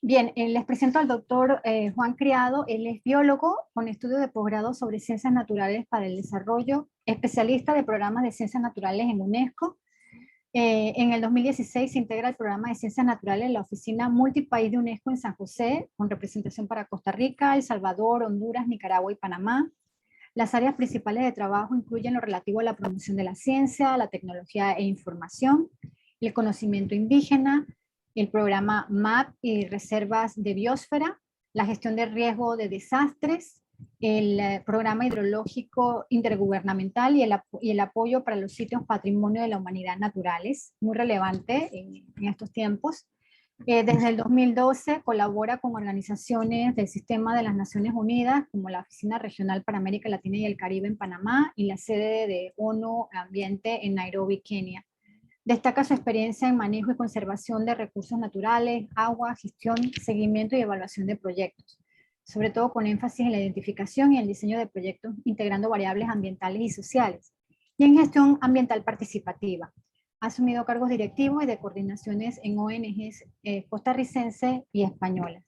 Bien, les presento al doctor Juan Criado. Él es biólogo con estudios de posgrado sobre ciencias naturales para el desarrollo, especialista de programas de ciencias naturales en UNESCO. En el 2016 se integra el programa de ciencias naturales en la oficina multipaís de UNESCO en San José, con representación para Costa Rica, El Salvador, Honduras, Nicaragua y Panamá. Las áreas principales de trabajo incluyen lo relativo a la promoción de la ciencia, la tecnología e información, el conocimiento indígena, el programa MAP y reservas de biosfera, la gestión de riesgo de desastres, el programa hidrológico intergubernamental y el apoyo para los sitios patrimonio de la humanidad naturales, muy relevante en estos tiempos. Desde el 2012 colabora con organizaciones del Sistema de las Naciones Unidas, como la Oficina Regional para América Latina y el Caribe en Panamá y la sede de ONU Ambiente en Nairobi, Kenia. Destaca su experiencia en manejo y conservación de recursos naturales, agua, gestión, seguimiento y evaluación de proyectos, sobre todo con énfasis en la identificación y el diseño de proyectos integrando variables ambientales y sociales, y en gestión ambiental participativa. Ha asumido cargos directivos y de coordinaciones en ONGs costarricenses y españolas.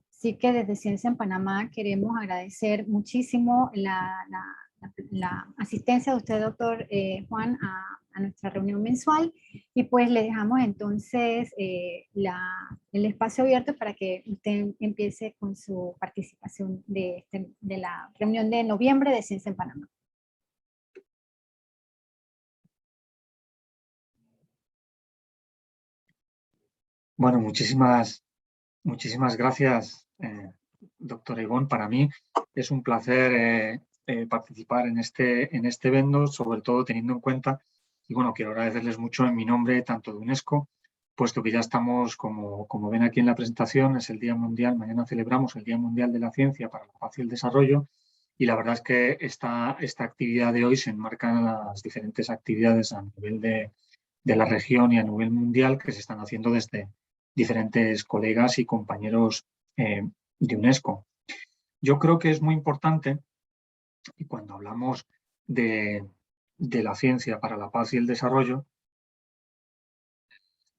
Así que desde Ciencia en Panamá queremos agradecer muchísimo la asistencia de usted, doctor Juan, a nuestra reunión mensual, y pues le dejamos entonces el espacio abierto para que usted empiece con su participación de la reunión de noviembre de Ciencia en Panamá. Bueno, muchísimas gracias, doctor Ivonne. Para mí es un placer participar en este evento, sobre todo teniendo en cuenta, y bueno, quiero agradecerles mucho en mi nombre, tanto de UNESCO, puesto que ya estamos, como ven aquí en la presentación, es el Día Mundial, mañana celebramos el Día Mundial de la Ciencia para la Paz y el Desarrollo, y la verdad es que esta actividad de hoy se enmarca en las diferentes actividades a nivel de la región y a nivel mundial que se están haciendo desde diferentes colegas y compañeros de UNESCO. Yo creo que es muy importante, y cuando hablamos de la ciencia para la paz y el desarrollo,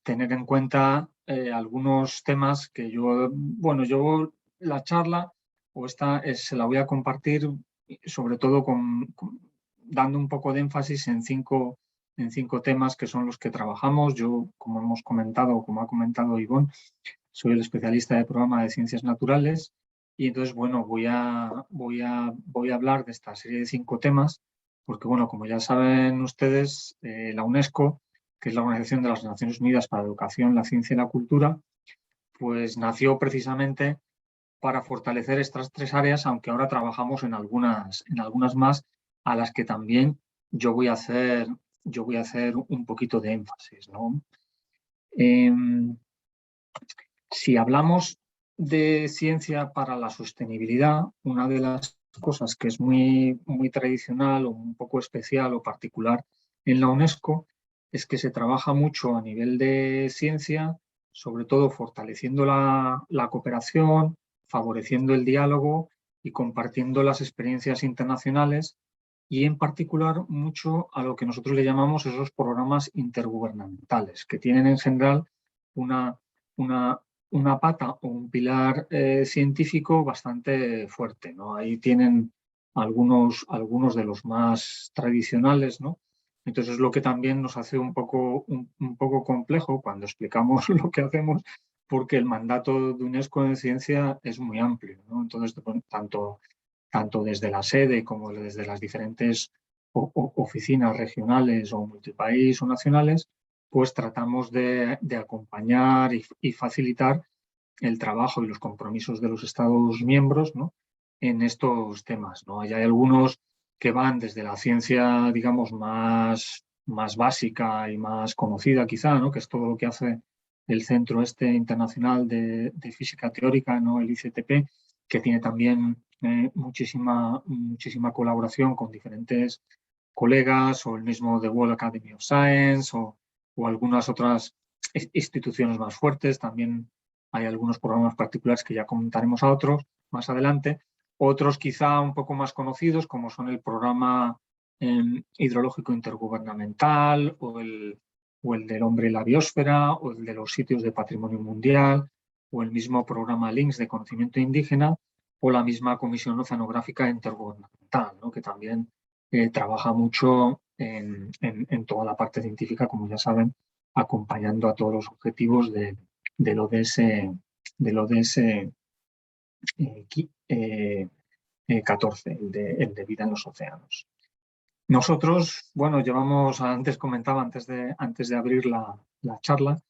tener en cuenta algunos temas que yo la charla o se la voy a compartir sobre todo dando un poco de énfasis en cinco temas que son los que trabajamos. Yo, como ha comentado Ivonne, soy el especialista del programa de Ciencias Naturales y entonces, bueno, voy a hablar de esta serie de 5 temas porque, bueno, como ya saben ustedes, la UNESCO, que es la Organización de las Naciones Unidas para la Educación, la Ciencia y la Cultura, pues nació precisamente para fortalecer estas 3 áreas, aunque ahora trabajamos en algunas más, a las que también yo voy a hacer un poquito de énfasis, ¿no? Si hablamos de ciencia para la sostenibilidad, una de las cosas que es muy tradicional o un poco especial o particular en la UNESCO es que se trabaja mucho a nivel de ciencia, sobre todo fortaleciendo la cooperación, favoreciendo el diálogo y compartiendo las experiencias internacionales y en particular mucho a lo que nosotros le llamamos esos programas intergubernamentales, que tienen en general una pata o un pilar científico bastante fuerte, ¿no? Ahí tienen algunos de los más tradicionales, ¿no? Entonces es lo que también nos hace un poco complejo cuando explicamos lo que hacemos, porque el mandato de UNESCO en ciencia es muy amplio, ¿no? Entonces, tanto desde la sede como desde las diferentes oficinas regionales o multipaís o nacionales, pues tratamos de acompañar y facilitar el trabajo y los compromisos de los Estados miembros, ¿no?, en estos temas, ¿no? Y hay algunos que van desde la ciencia, digamos, más básica y más conocida quizá, ¿no?, que es todo lo que hace el Centro Internacional de Física Teórica, ¿no?, el ICTP, que tiene también muchísima colaboración con diferentes colegas o el mismo The World Academy of Science o algunas otras instituciones más fuertes. También hay algunos programas particulares que ya comentaremos más adelante. Otros quizá un poco más conocidos, como son el programa hidrológico intergubernamental o el del hombre y la biosfera o el de los sitios de patrimonio mundial o el mismo programa LINX de conocimiento indígena, o la misma Comisión Oceanográfica Intergubernamental, ¿no? Que también trabaja mucho en toda la parte científica, como ya saben, acompañando a todos los objetivos del ODS, del 14, el de vida en los océanos. Nosotros, bueno, llevamos, antes comentaba, antes de abrir la charla,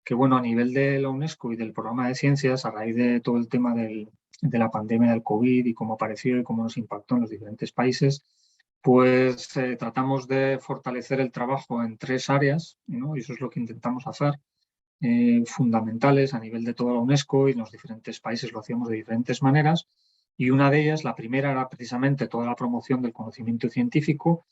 que bueno, a nivel de la UNESCO y del programa de ciencias, a raíz de todo el tema de la pandemia del COVID y cómo apareció y cómo nos impactó en los diferentes países, pues tratamos de fortalecer el trabajo en 3 áreas, ¿no? Y eso es lo que intentamos hacer, fundamentales a nivel de toda la UNESCO, y en los diferentes países lo hacíamos de diferentes maneras. Y una de ellas, la primera, era precisamente toda la promoción del conocimiento científico,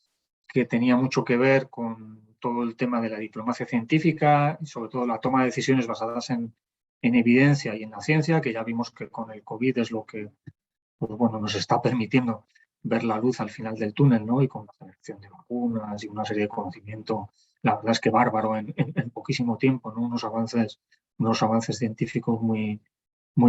que tenía mucho que ver con todo el tema de la diplomacia científica y sobre todo la toma de decisiones basadas en evidencia y en la ciencia, que ya vimos que con el COVID es lo que, pues bueno, nos está permitiendo ver la luz al final del túnel, ¿no? Y con la generación de vacunas y una serie de conocimiento, la verdad es que bárbaro en poquísimo tiempo, ¿no? Unos avances científicos muy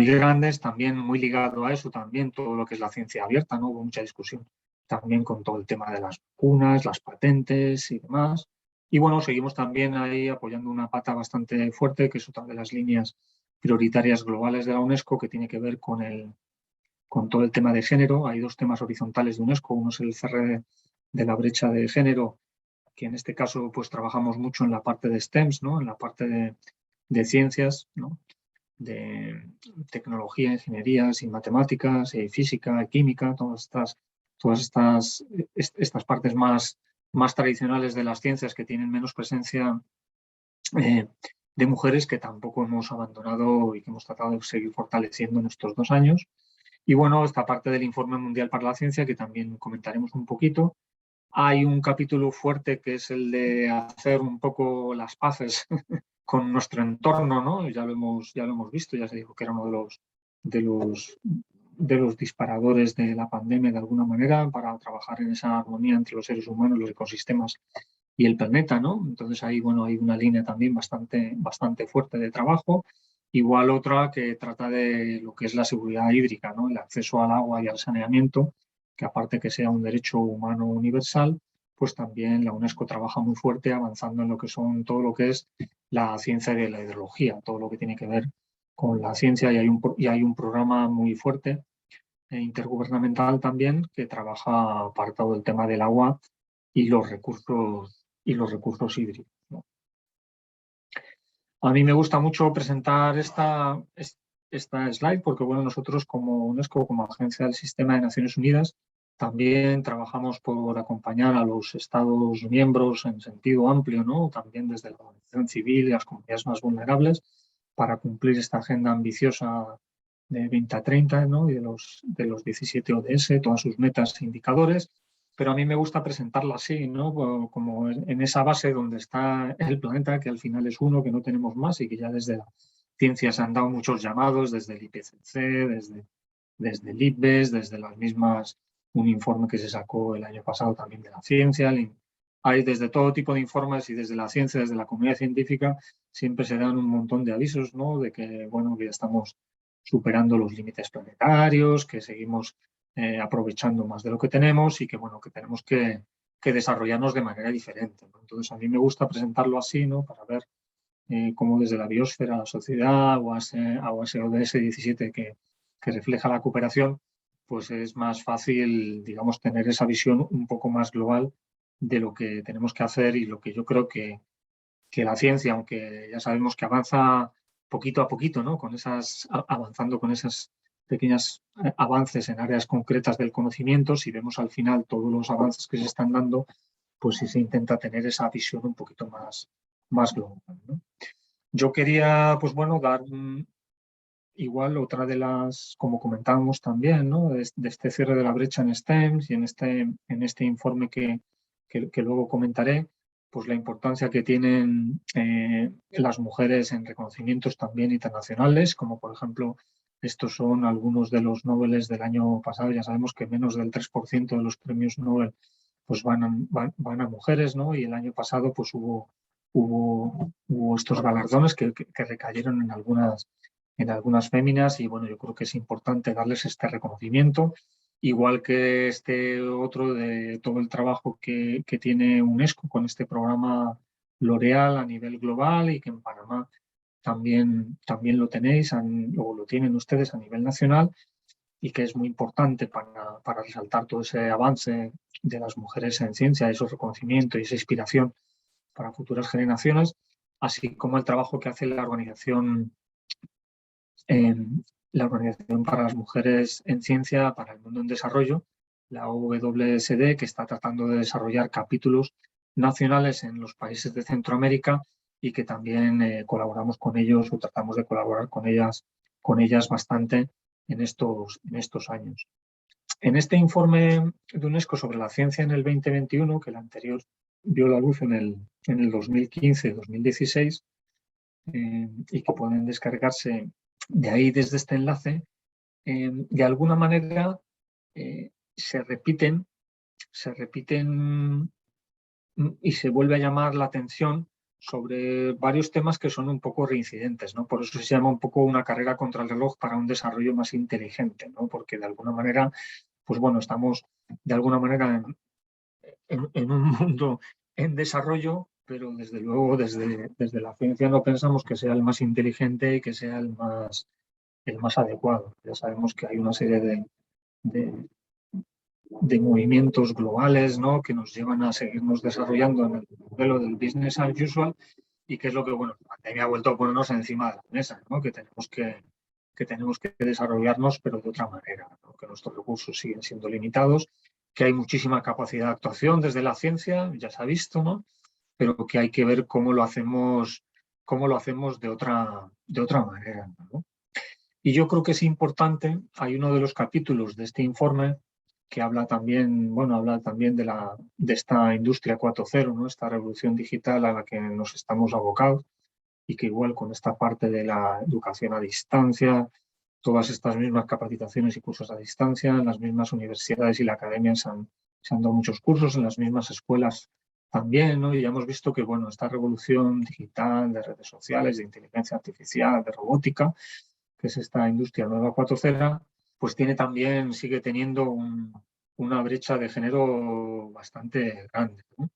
grandes, también muy ligado a eso, también todo lo que es la ciencia abierta, ¿no? Hubo mucha discusión también con todo el tema de las vacunas, las patentes y demás. Y bueno, seguimos también ahí apoyando una pata bastante fuerte, que es otra de las líneas prioritarias globales de la UNESCO, que tiene que ver con todo el tema de género. Hay 2 temas horizontales de UNESCO. Uno es el cierre de la brecha de género, que en este caso pues trabajamos mucho en la parte de STEMs, ¿no? En la parte de ciencias, ¿no? De tecnología, ingenierías y matemáticas, física, química, todas estas partes más tradicionales de las ciencias, que tienen menos presencia de mujeres, que tampoco hemos abandonado y que hemos tratado de seguir fortaleciendo en estos 2 años. Y bueno, esta parte del Informe Mundial para la Ciencia, que también comentaremos un poquito. Hay un capítulo fuerte que es el de hacer un poco las paces con nuestro entorno, ¿no? Ya lo hemos visto, ya se dijo que era uno de los disparadores de la pandemia, de alguna manera, para trabajar en esa armonía entre los seres humanos, los ecosistemas y el planeta, ¿no? Entonces ahí, bueno, hay una línea también bastante fuerte de trabajo. Igual otra que trata de lo que es la seguridad hídrica, ¿no? El acceso al agua y al saneamiento, que aparte que sea un derecho humano universal, pues también la UNESCO trabaja muy fuerte avanzando en lo que son todo lo que es la ciencia de la hidrología, todo lo que tiene que ver con la ciencia, y hay un programa muy fuerte intergubernamental también, que trabaja apartado del tema del agua y los recursos hídricos, ¿no? A mí me gusta mucho presentar esta slide porque, bueno, nosotros como UNESCO, como Agencia del Sistema de Naciones Unidas, también trabajamos por acompañar a los Estados miembros en sentido amplio, ¿no? También desde la organización civil y las comunidades más vulnerables, para cumplir esta agenda ambiciosa de 2030, ¿no? Y de los 17 ODS, todas sus metas e indicadores. Pero a mí me gusta presentarla así, ¿no? Como en esa base donde está el planeta, que al final es uno, que no tenemos más, y que ya desde la ciencia se han dado muchos llamados, desde el IPCC, desde el IPBES, desde las mismas, un informe que se sacó el año pasado también de la ciencia. Hay desde todo tipo de informes, y desde la ciencia, desde la comunidad científica, siempre se dan un montón de avisos, ¿no? De que, bueno, que ya estamos superando los límites planetarios, que seguimos aprovechando más de lo que tenemos, y que, bueno, que tenemos que desarrollarnos de manera diferente, ¿no? Entonces, a mí me gusta presentarlo así, ¿no? Para ver cómo desde la biosfera, la sociedad, o a ese ODS 17 que refleja la cooperación, pues es más fácil, digamos, tener esa visión un poco más global de lo que tenemos que hacer, y lo que yo creo que la ciencia, aunque ya sabemos que avanza poquito a poquito, ¿no? Avanzando con esas pequeños avances en áreas concretas del conocimiento, si vemos al final todos los avances que se están dando, pues sí se intenta tener esa visión un poquito más global, ¿no? Yo quería, pues bueno, dar igual otra de las, como comentábamos también, ¿no? De este cierre de la brecha en STEM, y en este informe que luego comentaré, pues la importancia que tienen las mujeres en reconocimientos también internacionales, como por ejemplo, estos son algunos de los Nobeles del año pasado. Ya sabemos que menos del 3% de los premios Nobel pues van a mujeres, ¿no? Y el año pasado pues hubo estos galardones que recayeron en en algunas féminas y bueno, yo creo que es importante darles este reconocimiento, igual que este otro de todo el trabajo que tiene UNESCO con este programa L'Oréal a nivel global y que en Panamá también lo tenéis o lo tienen ustedes a nivel nacional y que es muy importante para resaltar todo ese avance de las mujeres en ciencia, ese reconocimiento y esa inspiración para futuras generaciones, así como el trabajo que hace la Organización para las Mujeres en Ciencia para el Mundo en Desarrollo, la OWSD, que está tratando de desarrollar capítulos nacionales en los países de Centroamérica y que también colaboramos con ellos o tratamos de colaborar con ellas bastante en estos años. En este informe de UNESCO sobre la ciencia en el 2021, que el anterior vio la luz en el 2015-2016, y que pueden descargarse de ahí desde este enlace, de alguna manera se repiten y se vuelve a llamar la atención sobre varios temas que son un poco reincidentes, ¿no? Por eso se llama un poco una carrera contra el reloj para un desarrollo más inteligente, ¿no? Porque de alguna manera, pues bueno, estamos de alguna manera en un mundo en desarrollo, pero desde luego desde la ciencia no pensamos que sea el más inteligente y que sea el más adecuado. Ya sabemos que hay una serie de, de movimientos globales, ¿no? Que nos llevan a seguirnos desarrollando en el modelo del business as usual y que es lo que, bueno, la pandemia ha vuelto a ponernos encima de la mesa, ¿no? Que tenemos que desarrollarnos, pero de otra manera, ¿no? Que nuestros recursos siguen siendo limitados, que hay muchísima capacidad de actuación desde la ciencia, ya se ha visto, ¿no? Pero que hay que ver cómo lo hacemos de otra manera, ¿no? Y yo creo que es importante, hay uno de los capítulos de este informe que habla también de esta industria 4.0, ¿no? Esta revolución digital a la que nos estamos abocados y que igual con esta parte de la educación a distancia, todas estas mismas capacitaciones y cursos a distancia, en las mismas universidades y la academia se han dado muchos cursos, en las mismas escuelas también, ¿no? Y ya hemos visto que, bueno, esta revolución digital de redes sociales, de inteligencia artificial, de robótica, que es esta industria nueva 4.0, pues sigue teniendo una brecha de género bastante grande, ¿no?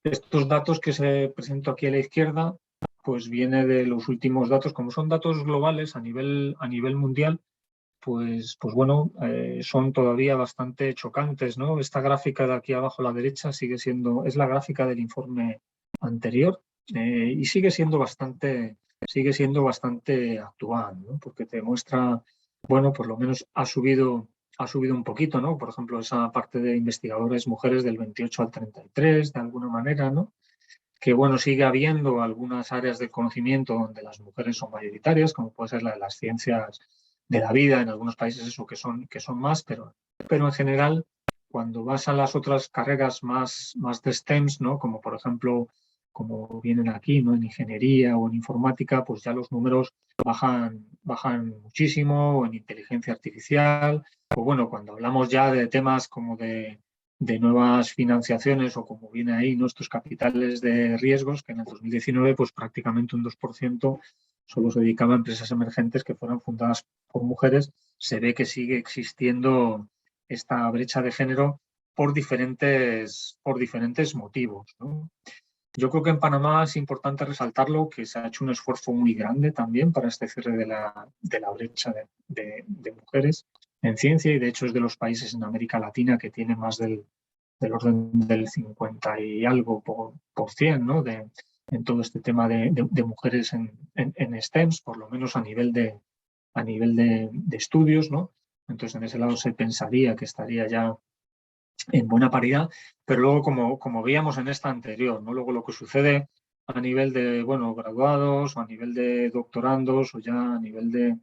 Estos datos que se presento aquí a la izquierda, pues viene de los últimos datos, como son datos globales a nivel mundial, pues bueno, son todavía bastante chocantes, ¿no? Esta gráfica de aquí abajo a la derecha es la gráfica del informe anterior y sigue siendo bastante actual, ¿no? Porque te muestra, bueno, por lo menos ha subido un poquito, ¿no? Por ejemplo, esa parte de investigadores mujeres del 28 al 33, de alguna manera, ¿no? Que, bueno, sigue habiendo algunas áreas de conocimiento donde las mujeres son mayoritarias, como puede ser la de las ciencias de la vida, en algunos países eso que son más, pero en general, cuando vas a las otras carreras más de STEMs, ¿no? Como por ejemplo, como vienen aquí, ¿no? En ingeniería o en informática, pues ya los números bajan muchísimo, o en inteligencia artificial, o bueno, cuando hablamos ya de temas como de nuevas financiaciones o como viene ahí nuestros capitales de riesgos, que en el 2019 pues prácticamente un 2% solo se dedicaba a empresas emergentes que fueran fundadas por mujeres, se ve que sigue existiendo esta brecha de género por diferentes motivos, ¿no? Yo creo que en Panamá es importante resaltarlo, que se ha hecho un esfuerzo muy grande también para este cierre de la brecha de mujeres en ciencia y de hecho es de los países en América Latina que tiene más del orden del 50 y algo por cien, ¿no? En todo este tema de mujeres en STEMs, por lo menos a nivel de estudios, ¿no? Entonces en ese lado se pensaría que estaría ya en buena paridad, pero luego como veíamos en esta anterior, ¿no? Luego lo que sucede a nivel de, bueno, graduados o a nivel de doctorandos o ya a nivel de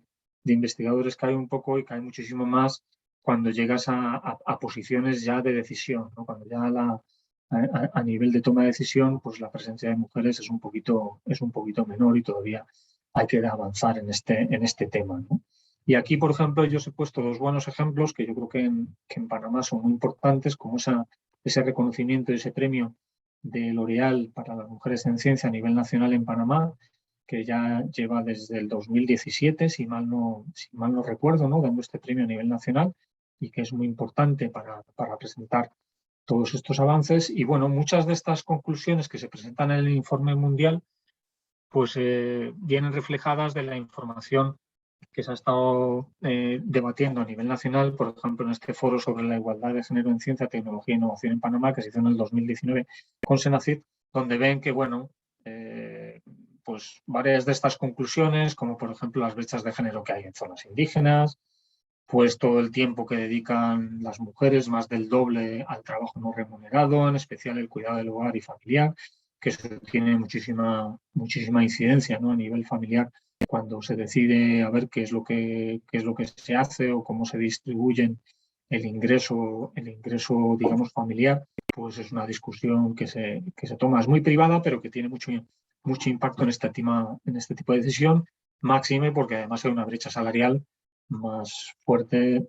investigadores cae un poco y cae muchísimo más cuando llegas a posiciones ya de decisión, ¿no? Cuando ya a nivel de toma de decisión, pues la presencia de mujeres es un poquito menor y todavía hay que avanzar en este tema, ¿no? Y aquí, por ejemplo, yo os he puesto dos buenos ejemplos que yo creo que en Panamá son muy importantes, como ese reconocimiento, ese premio de L'Oréal para las mujeres en ciencia a nivel nacional en Panamá, que ya lleva desde el 2017, si mal no recuerdo, ¿no? Dando este premio a nivel nacional y que es muy importante para presentar todos estos avances. Y bueno, muchas de estas conclusiones que se presentan en el informe mundial pues vienen reflejadas de la información que se ha estado debatiendo a nivel nacional, por ejemplo, en este foro sobre la igualdad de género en ciencia, tecnología e innovación en Panamá, que se hizo en el 2019 con Senacid, donde ven que, bueno, pues varias de estas conclusiones, como por ejemplo las brechas de género que hay en zonas indígenas, pues todo el tiempo que dedican las mujeres, más del doble al trabajo no remunerado, en especial el cuidado del hogar y familiar, que eso tiene muchísima incidencia, ¿no? A nivel familiar, cuando se decide a ver qué es lo que se hace o cómo se distribuyen el ingreso, digamos, familiar, pues es una discusión que se toma. Es muy privada, pero que tiene mucho impacto en este tipo de decisión, máxime porque además hay una brecha salarial más fuerte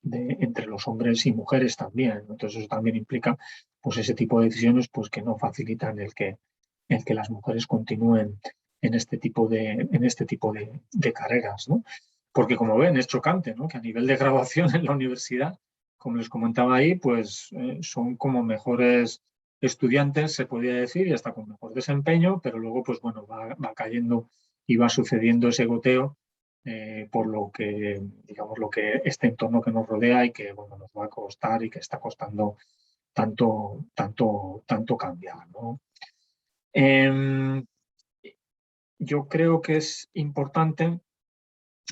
entre los hombres y mujeres también. Entonces eso también implica pues ese tipo de decisiones pues que no facilitan el que las mujeres continúen en este tipo de carreras, ¿no? Porque como ven, es chocante, ¿no? Que a nivel de graduación en la universidad, como les comentaba ahí, pues son como mejores estudiantes, se podría decir, y hasta con mejor desempeño, pero luego pues bueno, va cayendo y va sucediendo ese goteo por lo que, digamos, este entorno que nos rodea y que bueno, nos va a costar y que está costando tanto cambiar, ¿no? Yo creo que es importante,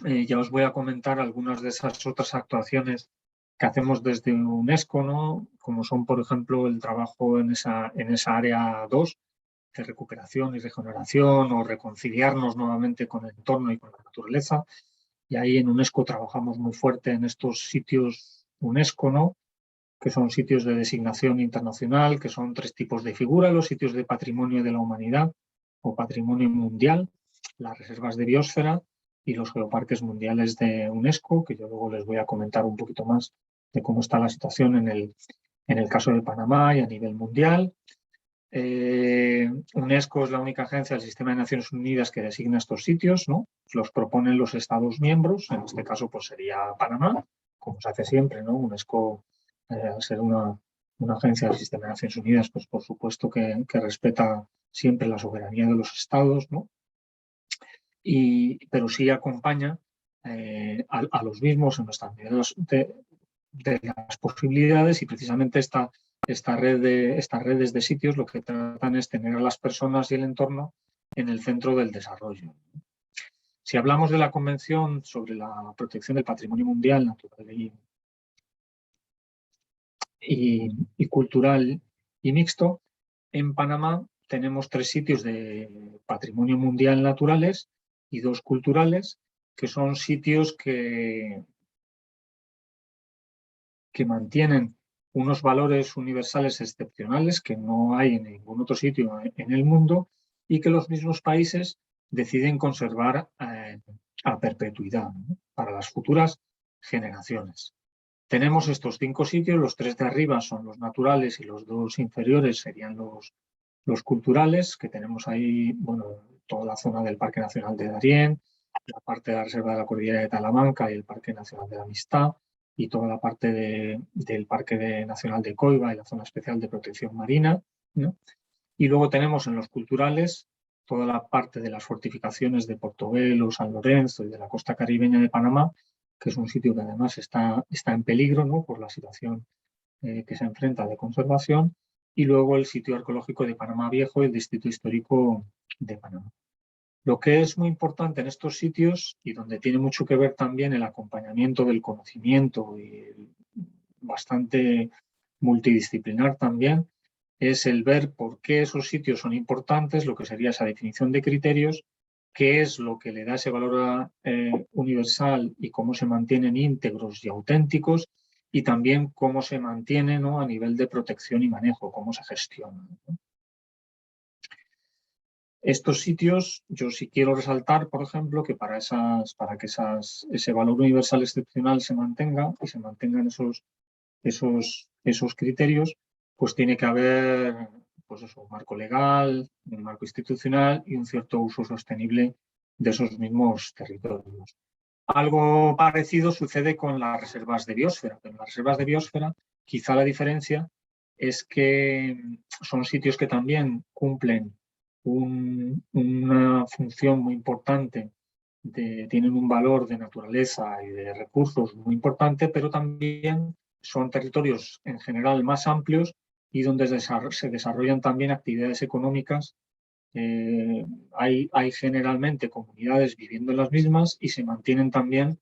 ya os voy a comentar algunas de esas otras actuaciones que hacemos desde UNESCO, ¿no? Como son, por ejemplo, el trabajo en esa área 2 de recuperación y regeneración o reconciliarnos nuevamente con el entorno y con la naturaleza. Y ahí en UNESCO trabajamos muy fuerte en estos sitios UNESCO, ¿no? Que son sitios de designación internacional, que son 3 tipos de figura: los sitios de patrimonio de la humanidad o patrimonio mundial, las reservas de biosfera y los geoparques mundiales de UNESCO, que yo luego les voy a comentar un poquito más de cómo está la situación en el caso de Panamá y a nivel mundial. UNESCO es la única agencia del Sistema de Naciones Unidas que designa estos sitios, ¿no? Los proponen los Estados miembros, en este caso pues sería Panamá, como se hace siempre, ¿no? UNESCO, al ser una agencia del Sistema de Naciones Unidas, pues por supuesto que respeta siempre la soberanía de los Estados, ¿no? Pero sí acompaña a los mismos en nuestras medidas de las posibilidades, y precisamente estas redes de sitios lo que tratan es tener a las personas y el entorno en el centro del desarrollo. Si hablamos de la Convención sobre la Protección del Patrimonio Mundial, Natural y Cultural y Mixto, en Panamá tenemos 3 sitios de patrimonio mundial naturales y 2 culturales, que son sitios que mantienen unos valores universales excepcionales que no hay en ningún otro sitio en el mundo y que los mismos países deciden conservar a perpetuidad, ¿no? Para las futuras generaciones. Tenemos estos 5 sitios, los 3 de arriba son los naturales y los 2 inferiores serían los culturales, que tenemos ahí, bueno, toda la zona del Parque Nacional de Darién, la parte de la Reserva de la Cordillera de Talamanca y el Parque Nacional de la Amistad, y toda la parte del Parque Nacional de Coiba y la Zona Especial de Protección Marina, ¿no? Y luego tenemos en los culturales toda la parte de las fortificaciones de Portobelo, San Lorenzo y de la costa caribeña de Panamá, que es un sitio que además está en peligro, ¿no? Por la situación que se enfrenta de conservación, y luego el sitio arqueológico de Panamá Viejo y el Distrito Histórico de Panamá. Lo que es muy importante en estos sitios, y donde tiene mucho que ver también el acompañamiento del conocimiento y bastante multidisciplinar también, es el ver por qué esos sitios son importantes, lo que sería esa definición de criterios, qué es lo que le da ese valor universal y cómo se mantienen íntegros y auténticos, y también cómo se mantiene, ¿no? A nivel de protección y manejo, cómo se gestiona, ¿no? Estos sitios, yo sí quiero resaltar, por ejemplo, que para que ese valor universal excepcional se mantenga y se mantengan esos criterios, pues tiene que haber pues eso, un marco legal, un marco institucional y un cierto uso sostenible de esos mismos territorios. Algo parecido sucede con las reservas de biosfera. En las reservas de biosfera, quizá la diferencia es que son sitios que también cumplen una función muy importante, tienen un valor de naturaleza y de recursos muy importante, pero también son territorios en general más amplios y donde se desarrollan también actividades económicas. Hay generalmente comunidades viviendo en las mismas y se mantienen también,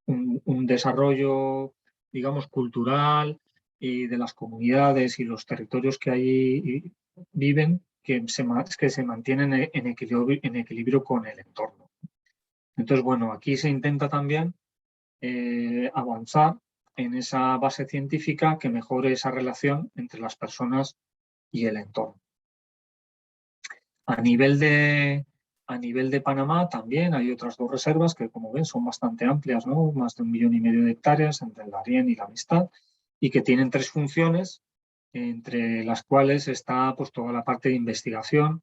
un desarrollo, digamos, cultural y de las comunidades y los territorios que ahí viven que se mantienen en equilibrio con el entorno. Entonces, bueno, aquí se intenta también avanzar en esa base científica que mejore esa relación entre las personas y el entorno. A nivel de Panamá también hay otras 2 reservas que, como ven, son bastante amplias, ¿no? Más de 1,5 millones de hectáreas entre el Darién y la Amistad, y que tienen 3 funciones, entre las cuales está pues, toda la parte de investigación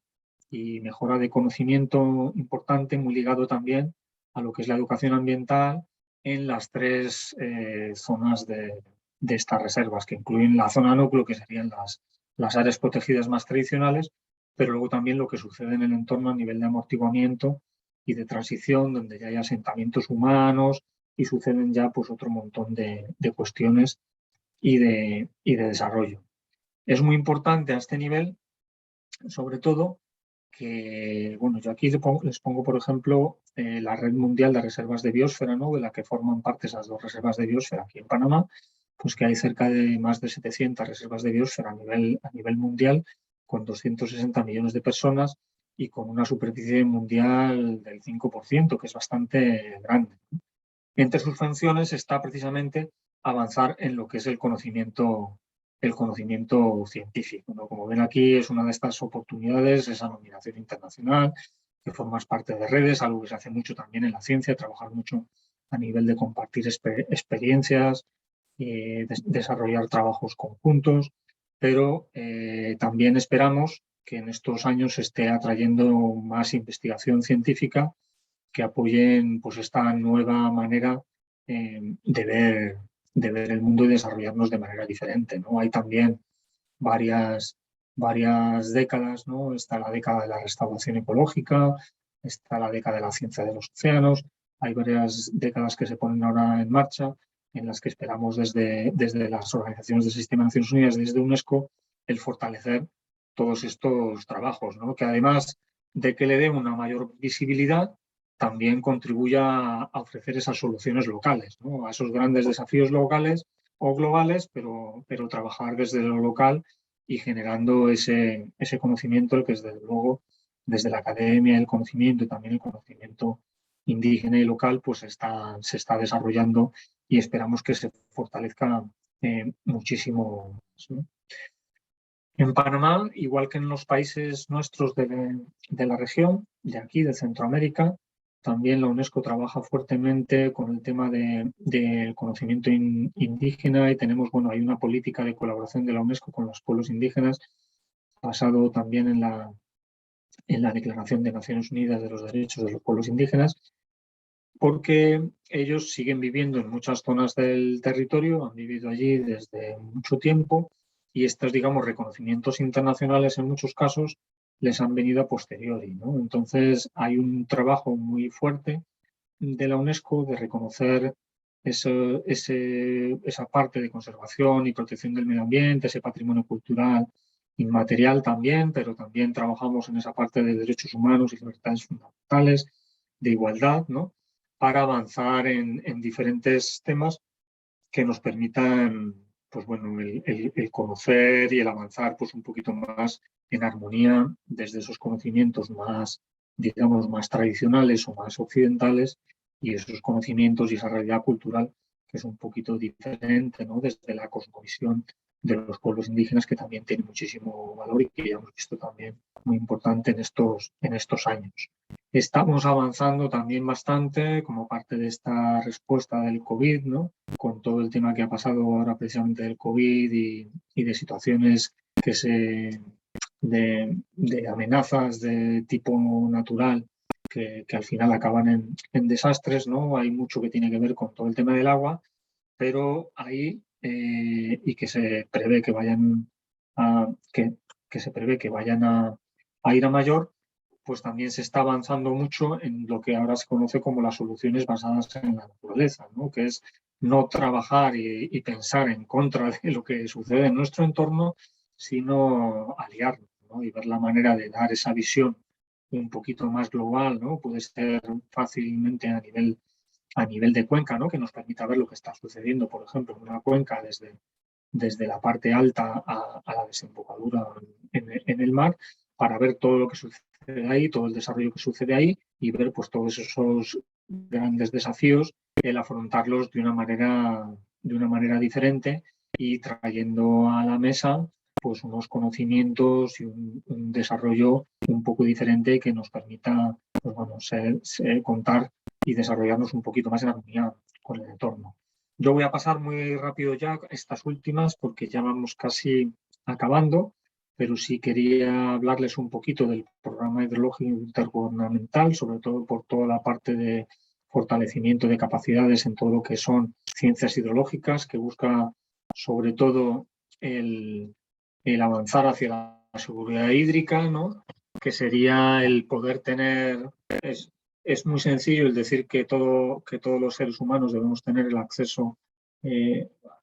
y mejora de conocimiento importante, muy ligado también a lo que es la educación ambiental en las 3 zonas de estas reservas, que incluyen la zona núcleo, que serían las áreas protegidas más tradicionales, pero luego también lo que sucede en el entorno a nivel de amortiguamiento y de transición, donde ya hay asentamientos humanos y suceden ya pues, otro montón de cuestiones y de desarrollo. Es muy importante a este nivel, sobre todo, que, bueno, yo aquí les pongo, por ejemplo, la Red Mundial de Reservas de Biosfera, ¿no? De la que forman parte esas 2 reservas de biosfera aquí en Panamá, pues que hay cerca de más de 700 reservas de biosfera a nivel mundial, con 260 millones de personas y con una superficie mundial del 5%, que es bastante grande. Entre sus funciones está precisamente avanzar en lo que es el conocimiento científico, ¿no? Como ven aquí, es una de estas oportunidades, esa nominación internacional, que formas parte de redes, algo que se hace mucho también en la ciencia, trabajar mucho a nivel de compartir experiencias, desarrollar trabajos conjuntos, pero también esperamos que en estos años se esté atrayendo más investigación científica que apoyen pues, esta nueva manera de ver el mundo y desarrollarnos de manera diferente, ¿no? Hay también varias décadas, ¿no? Está la década de la restauración ecológica, está la década de la ciencia de los océanos, hay varias décadas que se ponen ahora en marcha en las que esperamos desde las organizaciones del Sistema de Naciones Unidas, desde UNESCO, el fortalecer todos estos trabajos, ¿no? Que además de que le den una mayor visibilidad, también contribuya a ofrecer esas soluciones locales, ¿no? A esos grandes desafíos locales o globales, pero trabajar desde lo local y generando ese conocimiento que desde luego desde la academia, el conocimiento y también el conocimiento indígena y local pues se está desarrollando y esperamos que se fortalezca muchísimo más, ¿no? En Panamá, igual que en los países nuestros de la región, de aquí, de Centroamérica, también la UNESCO trabaja fuertemente con el tema del conocimiento indígena y tenemos, bueno, hay una política de colaboración de la UNESCO con los pueblos indígenas, basado también en la Declaración de Naciones Unidas de los Derechos de los Pueblos Indígenas, porque ellos siguen viviendo en muchas zonas del territorio, han vivido allí desde mucho tiempo y estos, digamos, reconocimientos internacionales en muchos casos les han venido a posteriori, ¿no? Entonces hay un trabajo muy fuerte de la UNESCO de reconocer esa parte de conservación y protección del medio ambiente, ese patrimonio cultural inmaterial también, pero también trabajamos en esa parte de derechos humanos y libertades fundamentales, de igualdad, ¿no? Para avanzar en diferentes temas que nos permitan pues bueno, el conocer y el avanzar pues un poquito más en armonía desde esos conocimientos más, digamos, más tradicionales o más occidentales y esos conocimientos y esa realidad cultural que es un poquito diferente, ¿no? Desde la cosmovisión de los pueblos indígenas, que también tiene muchísimo valor y que ya hemos visto también muy importante en estos años. Estamos avanzando también bastante como parte de esta respuesta del COVID, ¿no? Con todo el tema que ha pasado ahora precisamente del COVID y de situaciones de amenazas de tipo natural que al final acaban en desastres, ¿no? Hay mucho que tiene que ver con todo el tema del agua, pero ahí y que se prevé que vayan que se prevé que vayan a ir a mayor, pues también se está avanzando mucho en lo que ahora se conoce como las soluciones basadas en la naturaleza, ¿no? Que es no trabajar y pensar en contra de lo que sucede en nuestro entorno, sino aliarnos, ¿no? Y ver la manera de dar esa visión un poquito más global, ¿no? Puede ser fácilmente a nivel de cuenca, ¿no? Que nos permita ver lo que está sucediendo, por ejemplo, en una cuenca desde la parte alta a la desembocadura en el mar, para ver todo lo que sucede ahí, todo el desarrollo que sucede ahí y ver pues todos esos grandes desafíos, el afrontarlos de una manera diferente y trayendo a la mesa pues unos conocimientos y un desarrollo un poco diferente que nos permita pues, bueno, contar y desarrollarnos un poquito más en armonía con el entorno. Yo voy a pasar muy rápido ya estas últimas porque ya vamos casi acabando, pero sí quería hablarles un poquito del programa hidrológico intergubernamental, sobre todo por toda la parte de fortalecimiento de capacidades en todo lo que son ciencias hidrológicas, que busca sobre todo el avanzar hacia la seguridad hídrica, ¿no? Que sería el poder tener... Es muy sencillo el decir que todos los seres humanos debemos tener el acceso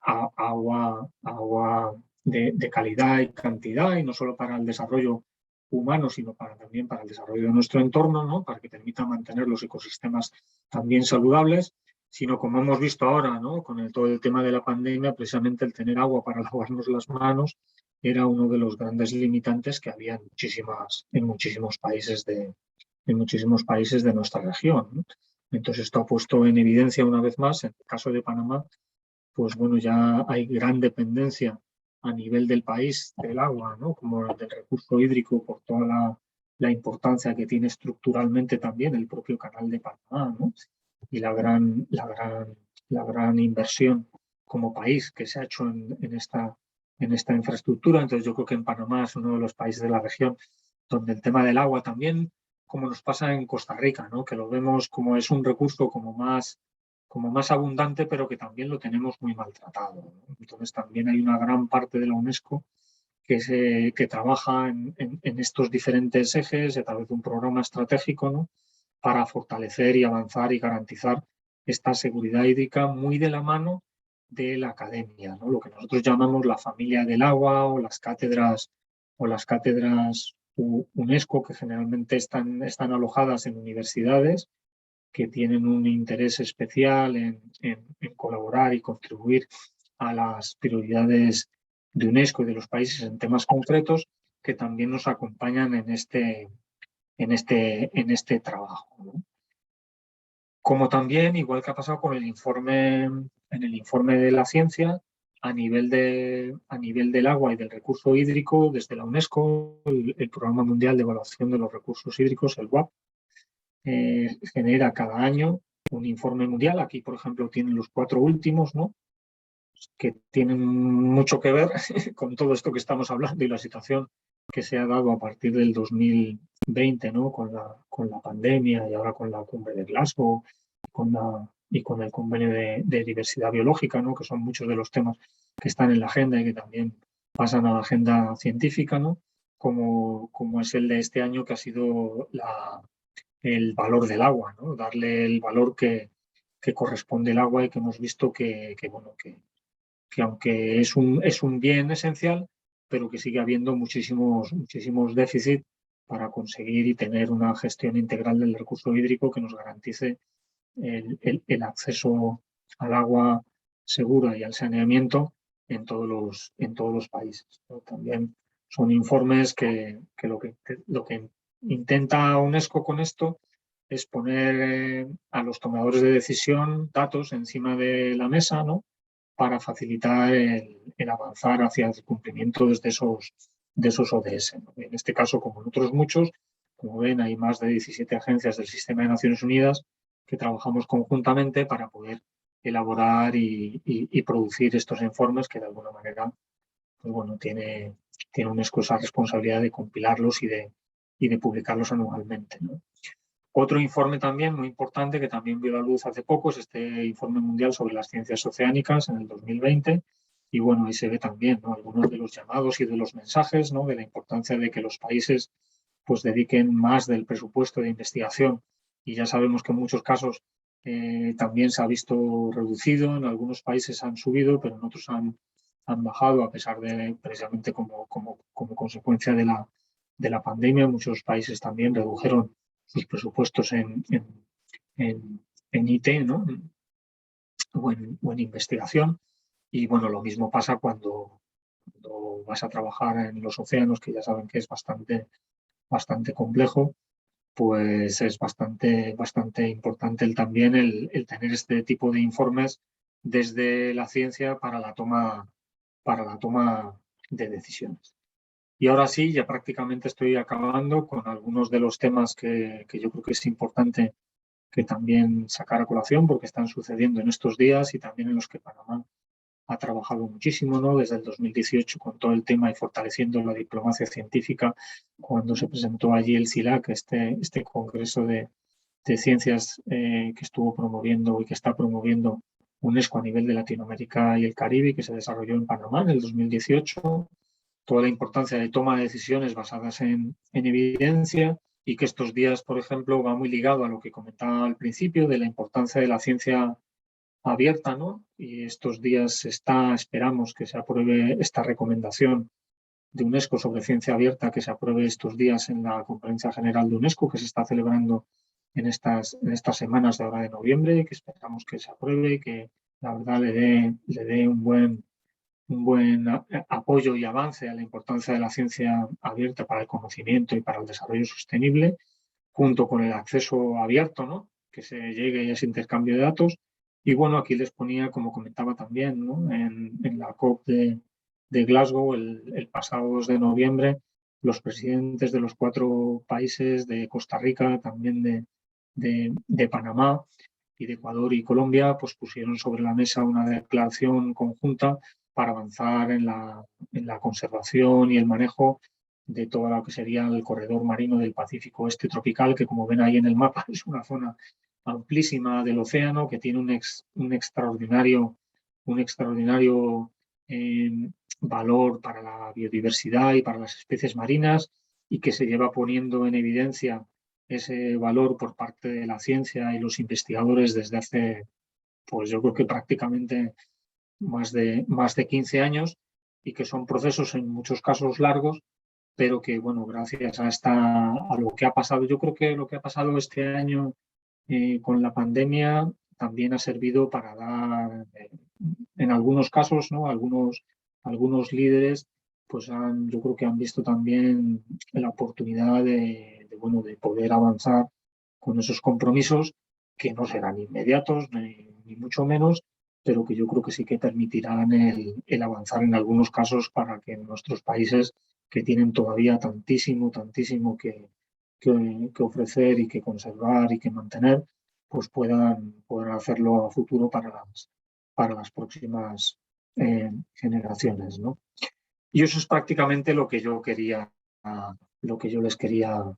a agua de calidad y cantidad, y no solo para el desarrollo humano, sino también para el desarrollo de nuestro entorno, ¿no? Para que permita mantener los ecosistemas también saludables, sino como hemos visto ahora, ¿no? Con todo el tema de la pandemia, precisamente el tener agua para lavarnos las manos era uno de los grandes limitantes que había en muchísimos países de nuestra región, ¿no? Entonces esto ha puesto en evidencia una vez más, en el caso de Panamá, pues bueno, ya hay gran dependencia a nivel del país del agua, ¿no? Como del recurso hídrico por toda la importancia que tiene estructuralmente también el propio canal de Panamá, ¿no? Y la gran inversión como país que se ha hecho en esta infraestructura. Entonces yo creo que en Panamá es uno de los países de la región donde el tema del agua también, como nos pasa en Costa Rica, ¿no? Que lo vemos como es un recurso como más abundante, pero que también lo tenemos muy maltratado, ¿no? Entonces también hay una gran parte de la UNESCO que trabaja en estos diferentes ejes a través de un programa estratégico, ¿no? Para fortalecer y avanzar y garantizar esta seguridad hídrica muy de la mano de la academia, ¿no? Lo que nosotros llamamos la familia del agua o las cátedras UNESCO, que generalmente están alojadas en universidades, que tienen un interés especial en colaborar y contribuir a las prioridades de UNESCO y de los países en temas concretos, que también nos acompañan en este trabajo, ¿no? Como también, igual que ha pasado con en el informe de la ciencia, a nivel del agua y del recurso hídrico, desde la UNESCO, el Programa Mundial de Evaluación de los Recursos Hídricos, el WAP, genera cada año un informe mundial. Aquí, por ejemplo, tienen los 4 últimos, ¿no? Que tienen mucho que ver con todo esto que estamos hablando y la situación que se ha dado a partir del 2020, ¿no? Con la pandemia y ahora con la cumbre de Glasgow y con el convenio de diversidad biológica, ¿no? Que son muchos de los temas que están en la agenda y que también pasan a la agenda científica, ¿no? Como es el de este año, que ha sido el valor del agua, ¿no? Darle el valor que corresponde al agua, y que hemos visto que aunque es un bien esencial, pero que sigue habiendo muchísimos déficits para conseguir y tener una gestión integral del recurso hídrico que nos garantice el acceso al agua segura y al saneamiento en todos los países, ¿no? También son informes que lo que intenta UNESCO con esto es poner a los tomadores de decisión datos encima de la mesa, ¿no? para facilitar el avanzar hacia el cumplimiento de esos ODS, ¿no? En este caso, como en otros muchos, como ven, hay más de 17 agencias del sistema de Naciones Unidas que trabajamos conjuntamente para poder elaborar y producir estos informes que de alguna manera pues bueno, tiene UNESCO esa responsabilidad de compilarlos y de publicarlos anualmente, ¿no? Otro informe también muy importante que también vio la luz hace poco es este informe mundial sobre las ciencias oceánicas en el 2020 y bueno, ahí se ve también, ¿no?, algunos de los llamados y de los mensajes, ¿no?, de la importancia de que los países pues dediquen más del presupuesto de investigación y ya sabemos que en muchos casos también se ha visto reducido, en algunos países han subido, pero en otros han bajado a pesar de precisamente como consecuencia de la pandemia. Muchos países también redujeron sus presupuestos en IT, ¿no?, o en investigación. Y bueno, lo mismo pasa cuando vas a trabajar en los océanos, que ya saben que es bastante complejo, pues es bastante importante también el tener este tipo de informes desde la ciencia para la toma de decisiones. Y ahora sí, ya prácticamente estoy acabando con algunos de los temas que yo creo que es importante que también sacar a colación porque están sucediendo en estos días y también en los que Panamá ha trabajado muchísimo, ¿no?, desde el 2018 con todo el tema y fortaleciendo la diplomacia científica cuando se presentó allí el CILAC, este congreso de ciencias que estuvo promoviendo y que está promoviendo UNESCO a nivel de Latinoamérica y el Caribe, que se desarrolló en Panamá en el 2018. Toda la importancia de toma de decisiones basadas en evidencia y que estos días, por ejemplo, va muy ligado a lo que comentaba al principio de la importancia de la ciencia abierta, ¿no? Y estos días esperamos que se apruebe esta recomendación de UNESCO sobre ciencia abierta, que se apruebe estos días en la Conferencia General de UNESCO, que se está celebrando en estas semanas de ahora de noviembre, que esperamos que se apruebe y que la verdad le dé un buen apoyo y avance a la importancia de la ciencia abierta para el conocimiento y para el desarrollo sostenible, junto con el acceso abierto, ¿no?, que se llegue a ese intercambio de datos. Y bueno, aquí les ponía, como comentaba también, ¿no?, en la COP de Glasgow el pasado 2 de noviembre, los presidentes de los 4 países de Costa Rica, también de Panamá y de Ecuador y Colombia, pues pusieron sobre la mesa una declaración conjunta para avanzar en la conservación y el manejo de todo lo que sería el corredor marino del Pacífico Oeste tropical, que como ven ahí en el mapa es una zona amplísima del océano que tiene un extraordinario valor para la biodiversidad y para las especies marinas y que se lleva poniendo en evidencia ese valor por parte de la ciencia y los investigadores desde hace, pues yo creo que prácticamente más de 15 años y que son procesos en muchos casos largos, pero que, bueno, gracias a lo que ha pasado, yo creo que lo que ha pasado este año con la pandemia también ha servido para dar, en algunos casos, ¿no?, algunos líderes, pues yo creo que han visto también la oportunidad de poder avanzar con esos compromisos que no serán inmediatos, ni mucho menos, pero que yo creo que sí que permitirán el avanzar en algunos casos para que nuestros países, que tienen todavía tantísimo que ofrecer y que conservar y que mantener, pues puedan hacerlo a futuro para las próximas generaciones, ¿no? Y eso es prácticamente lo que yo les quería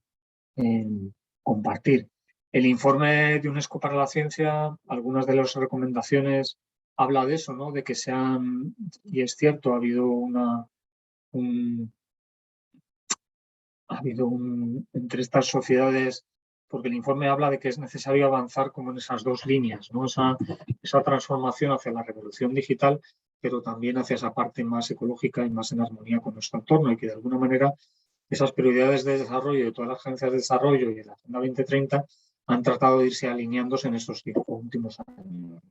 compartir. El informe de UNESCO para la ciencia, algunas de las recomendaciones habla de eso, ¿no?, de que y es cierto, ha habido entre estas sociedades, porque el informe habla de que es necesario avanzar como en esas dos líneas, ¿no?, esa transformación hacia la revolución digital, pero también hacia esa parte más ecológica y más en armonía con nuestro entorno, y que de alguna manera esas prioridades de desarrollo de todas las agencias de desarrollo y de la Agenda 2030 han tratado de irse alineándose en estos 5 últimos años.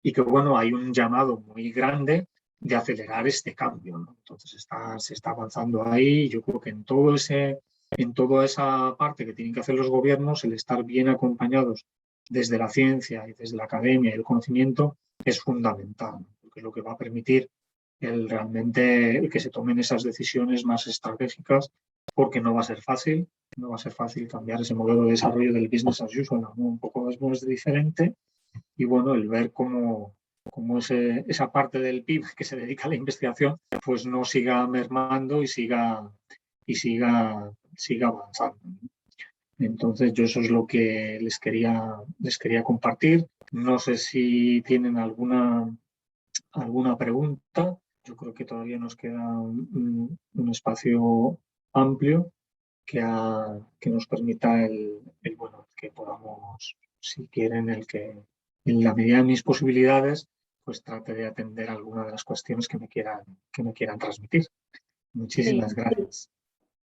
Y que, bueno, hay un llamado muy grande de acelerar este cambio, ¿no? Entonces se está avanzando ahí. Yo creo que en toda esa parte que tienen que hacer los gobiernos, el estar bien acompañados desde la ciencia y desde la academia y el conocimiento es fundamental. que es lo que va a permitir realmente el que se tomen esas decisiones más estratégicas, porque no va a ser fácil. No va a ser fácil cambiar ese modelo de desarrollo del business as usual, ¿no? Un poco es diferente. Y bueno, el ver cómo esa parte del PIB que se dedica a la investigación pues no siga mermando y siga avanzando. Entonces yo eso es lo que les quería compartir. No sé si tienen alguna pregunta. Yo creo que todavía nos queda un espacio amplio que nos permita bueno, que podamos, si quieren, en la medida de mis posibilidades, pues trate de atender alguna de las cuestiones que me quieran transmitir. Sí. Muchísimas gracias.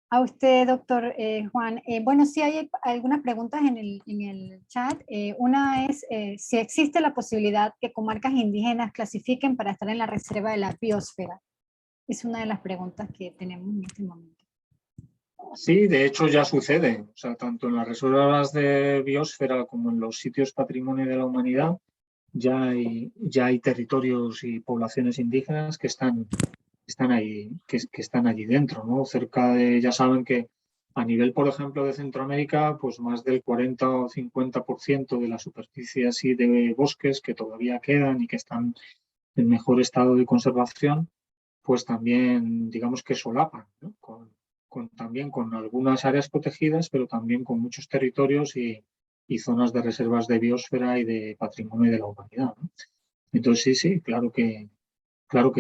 A usted, doctor Juan. Bueno, sí hay algunas preguntas en el chat. Una es si existe la posibilidad que comarcas indígenas clasifiquen para estar en la reserva de la biosfera. Es una de las preguntas que tenemos en este momento. Sí, de hecho ya sucede. O sea, tanto en las reservas de biosfera como en los sitios patrimonio de la humanidad ya hay territorios y poblaciones indígenas que están ahí, que están allí dentro, ¿no? Cerca de, ya saben que a nivel, por ejemplo, de Centroamérica, pues más del 40 o 50% de la superficie así de bosques que todavía quedan y que están en mejor estado de conservación, pues también, digamos que solapan, ¿no? También con algunas áreas protegidas, pero también con muchos territorios y zonas de reservas de biosfera y de patrimonio de la humanidad, ¿no? Entonces, sí, claro que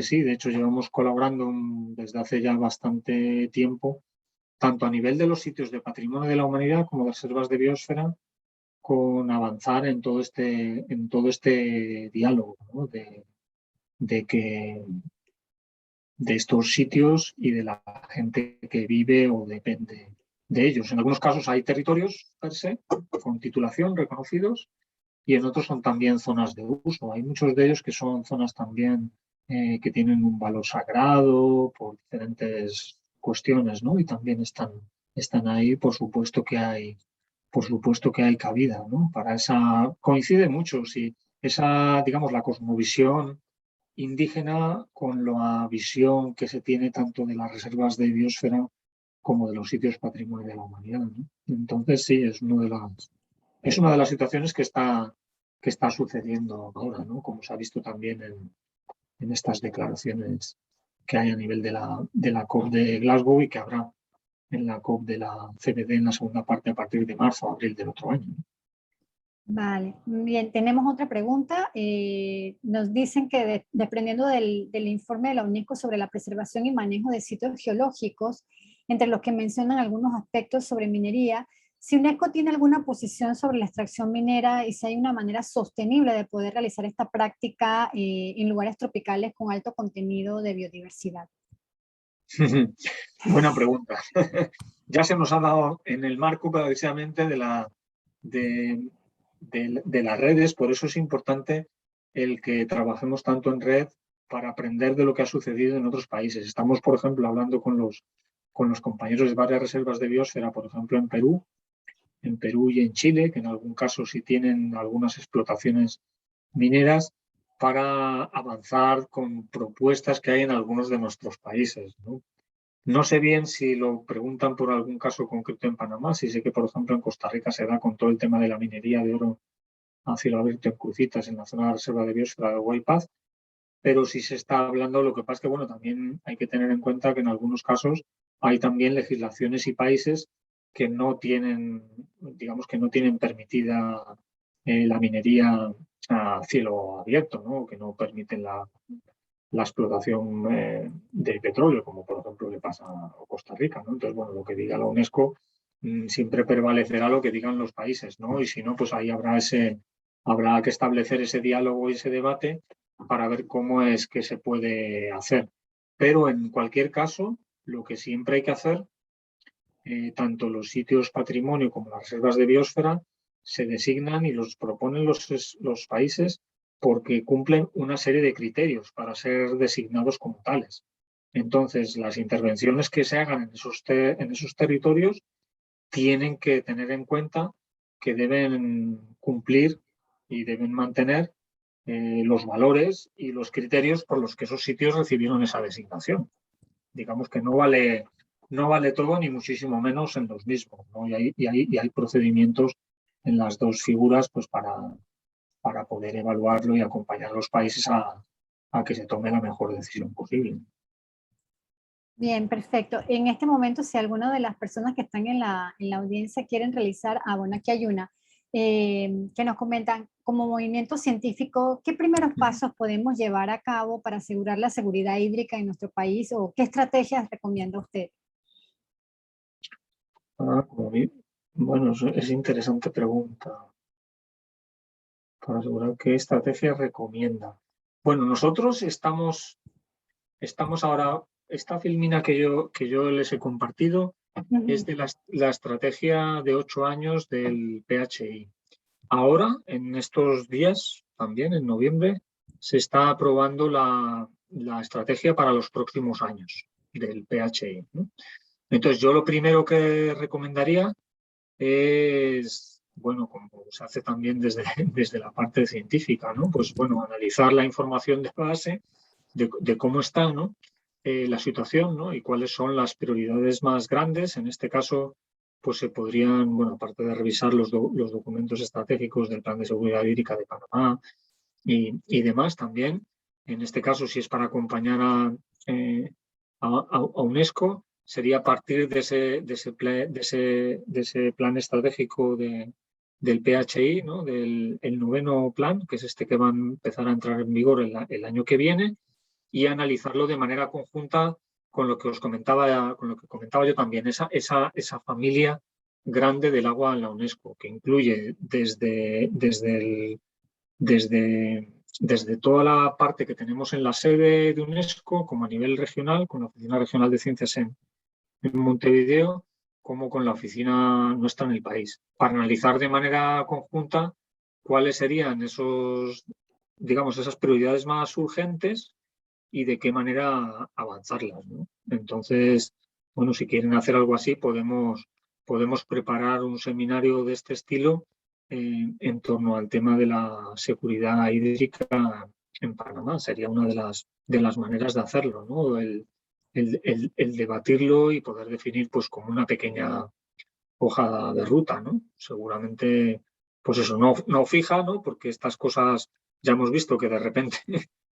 sí. De hecho, llevamos colaborando desde hace ya bastante tiempo, tanto a nivel de los sitios de patrimonio de la humanidad como de reservas de biosfera, con avanzar en todo este diálogo, ¿no? de estos sitios y de la gente que vive o depende de ellos. En algunos casos hay territorios per se, con titulación reconocidos, y en otros son también zonas de uso. Hay muchos de ellos que son zonas también que tienen un valor sagrado por diferentes cuestiones, ¿no? Y también están ahí, por supuesto que hay cabida, ¿no? Para coincide mucho, si esa, digamos, la cosmovisión indígena con la visión que se tiene tanto de las reservas de biosfera como de los sitios patrimonio de la humanidad, ¿no? Entonces, sí, es una de las situaciones que está sucediendo ahora, ¿no? Como se ha visto también en estas declaraciones que hay a nivel de la COP de Glasgow y que habrá en la COP de la CBD en la segunda parte a partir de marzo o abril del otro año, ¿no? Vale, bien, tenemos otra pregunta. Nos dicen que dependiendo del informe de la UNESCO sobre la preservación y manejo de sitios geológicos, entre los que mencionan algunos aspectos sobre minería, si UNESCO tiene alguna posición sobre la extracción minera y si hay una manera sostenible de poder realizar esta práctica en lugares tropicales con alto contenido de biodiversidad. Buena pregunta. Ya se nos ha dado en el marco precisamente de las redes, por eso es importante el que trabajemos tanto en red para aprender de lo que ha sucedido en otros países. Estamos, por ejemplo, hablando con los compañeros de varias reservas de biosfera, por ejemplo, en Perú y en Chile, que en algún caso sí tienen algunas explotaciones mineras, para avanzar con propuestas que hay en algunos de nuestros países, ¿no? No sé bien si lo preguntan por algún caso concreto en Panamá, si sé que, por ejemplo, en Costa Rica se da con todo el tema de la minería de oro a cielo abierto en Crucitas, en la zona de reserva de biosfera de Huaypaz, pero sí se está hablando, lo que pasa es que, bueno, también hay que tener en cuenta que en algunos casos hay también legislaciones y países que no tienen, digamos, que no tienen permitida la minería a cielo abierto, ¿no? Que no permiten la explotación de petróleo, como por ejemplo le pasa a Costa Rica, ¿no? Entonces, bueno, lo que diga la UNESCO siempre prevalecerá lo que digan los países, ¿no? Y si no, pues ahí habrá que establecer ese diálogo y ese debate para ver cómo es que se puede hacer. Pero en cualquier caso, lo que siempre hay que hacer, tanto los sitios patrimonio como las reservas de biosfera, se designan y los proponen los países porque cumplen una serie de criterios para ser designados como tales. Entonces, las intervenciones que se hagan en esos territorios tienen que tener en cuenta que deben cumplir y deben mantener los valores y los criterios por los que esos sitios recibieron esa designación. Digamos que no vale todo, ni muchísimo menos en los mismos, ¿no? Y hay procedimientos en las dos figuras pues para poder evaluarlo y acompañar a los países a que se tome la mejor decisión posible. Bien, perfecto. En este momento, si alguna de las personas que están en la audiencia quieren realizar, bueno, aquí hay una, que nos comentan, como movimiento científico, ¿qué primeros pasos podemos llevar a cabo para asegurar la seguridad hídrica en nuestro país o qué estrategias recomienda usted? Bueno, es interesante pregunta. Para asegurar qué estrategia recomienda. Bueno, nosotros estamos ahora, esta filmina que yo les he compartido es de la estrategia de 8 años del PHI. Ahora, en estos días, también en noviembre, se está aprobando la estrategia para los próximos años del PHI, ¿no? Entonces, yo lo primero que recomendaría es, bueno, como se hace también desde la parte científica, ¿no? Pues bueno, analizar la información de base de cómo está, ¿no? La situación, ¿no? Y cuáles son las prioridades más grandes. En este caso, pues se podrían, bueno, aparte de revisar los documentos estratégicos del Plan de Seguridad Hídrica de Panamá y demás, también, en este caso, si es para acompañar a UNESCO, sería a partir de ese plan estratégico del PHI, ¿no? Del el 9º plan, que es este que va a empezar a entrar en vigor el año que viene, y analizarlo de manera conjunta con lo que comentaba yo también, esa familia grande del agua en la UNESCO, que incluye desde toda la parte que tenemos en la sede de UNESCO, como a nivel regional, con la Oficina Regional de Ciencias en Montevideo, como con la oficina nuestra en el país, para analizar de manera conjunta cuáles serían esas prioridades más urgentes y de qué manera avanzarlas, ¿no? Entonces, bueno, si quieren hacer algo así, podemos preparar un seminario de este estilo en torno al tema de la seguridad hídrica en Panamá. Sería una de las maneras de hacerlo, ¿no? El debatirlo y poder definir pues como una pequeña hoja de ruta, ¿no? Seguramente, pues eso, no fija, ¿no? Porque estas cosas ya hemos visto que de repente